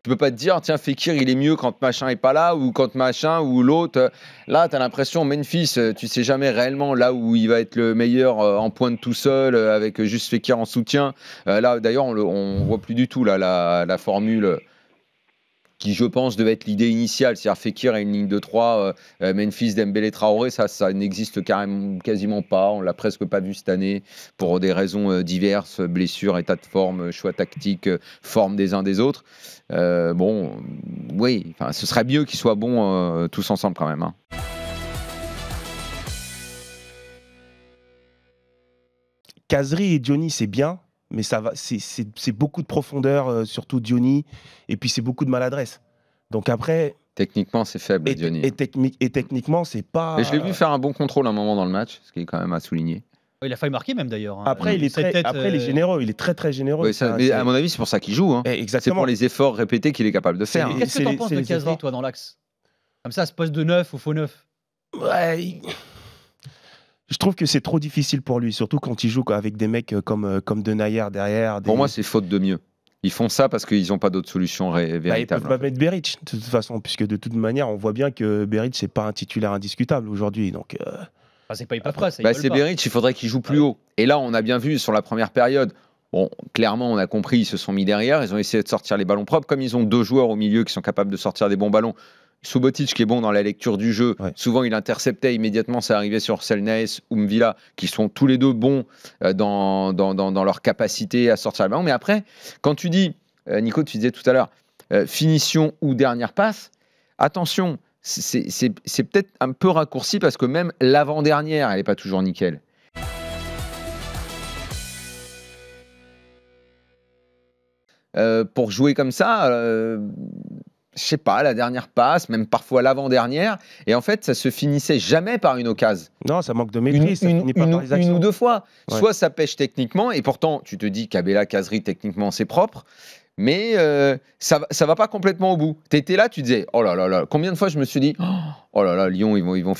Tu peux pas te dire, tiens, Fekir, il est mieux quand machin est pas là, ou quand machin, ou l'autre. Là, tu as l'impression, Memphis, tu sais jamais réellement là où il va être le meilleur en pointe tout seul, avec juste Fekir en soutien. Là, d'ailleurs, on voit plus du tout là, la formule qui, je pense, devait être l'idée initiale. C'est-à-dire Fekir a une ligne de 3, Memphis, Dembélé, Traoré, ça n'existe quasiment pas. On l'a presque pas vu cette année pour des raisons diverses, blessures, état de forme, choix tactique, forme des uns des autres. Bon, oui, ce serait mieux qu'ils soient bons tous ensemble quand même. Hein. Kazri et Diony, c'est bien. Mais ça va, c'est beaucoup de profondeur, surtout Diony, et puis c'est beaucoup de maladresse. Donc après... Techniquement, c'est faible, Diony. Et techniquement, c'est pas... Mais je l'ai vu faire un bon contrôle à un moment dans le match, ce qui est quand même à souligner. Il a failli marquer même d'ailleurs. Hein. Après, il est généreux, il est très très généreux. Oui, mais à mon avis, c'est pour ça qu'il joue. Hein. C'est pour les efforts répétés qu'il est capable de faire. Qu'est-ce que tu en penses de Kazri, toi, dans l'axe? Comme ça, ce poste de neuf ou faux neuf? Ouais... Je trouve que c'est trop difficile pour lui, surtout quand il joue avec des mecs comme Denayer derrière. Pour moi, c'est faute de mieux. Ils font ça parce qu'ils n'ont pas d'autre solution véritables. Ils peuvent pas mettre Berić, de toute façon, puisque de toute manière, on voit bien que Berić, c'est pas un titulaire indiscutable aujourd'hui. Donc, c'est pas hyper près. C'est Berić, il faudrait qu'il joue plus haut. Et là, on a bien vu sur la première période. Bon, clairement, on a compris, ils se sont mis derrière. Ils ont essayé de sortir les ballons propres. Comme ils ont deux joueurs au milieu qui sont capables de sortir des bons ballons. Subotic qui est bon dans la lecture du jeu, souvent il interceptait immédiatement, ça arrivait sur Selnaes ou Mvila, qui sont tous les deux bons dans leur capacité à sortir le ballon. Mais après, quand tu dis, Nico, tu disais tout à l'heure, finition ou dernière passe, attention, c'est peut-être un peu raccourci parce que même l'avant-dernière, elle n'est pas toujours nickel. Pour jouer comme ça... je sais pas, la dernière passe, même parfois l'avant-dernière, et en fait, ça se finissait jamais par une occasion. Non, ça manque de maîtrise, ça finit pas par les actions. Une ou deux fois. Ouais. Soit ça pêche techniquement, et pourtant, tu te dis qu'Abela, Kazri, techniquement, c'est propre, mais ça va pas complètement au bout. Tu étais là, tu disais, oh là là là, combien de fois je me suis dit, oh là là, Lyon, ils vont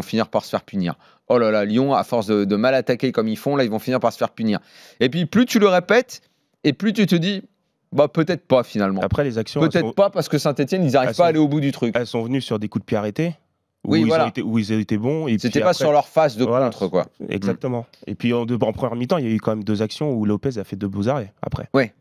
finir par se faire punir. Oh là là, Lyon, à force de mal attaquer comme ils font, là, ils vont finir par se faire punir. Et puis, plus tu le répètes, et plus tu te dis... Bah, peut-être pas finalement. Après les actions, peut-être pas parce que Saint-Etienne ils n'arrivent pas à aller au bout du truc. Elles sont venues sur des coups de pied arrêtés. Oui, voilà. Où ils étaient bons. C'était pas sur leur phase de contre quoi. Exactement. Et puis en première mi-temps, il y a eu quand même deux actions où Lopez a fait deux beaux arrêts après. Ouais.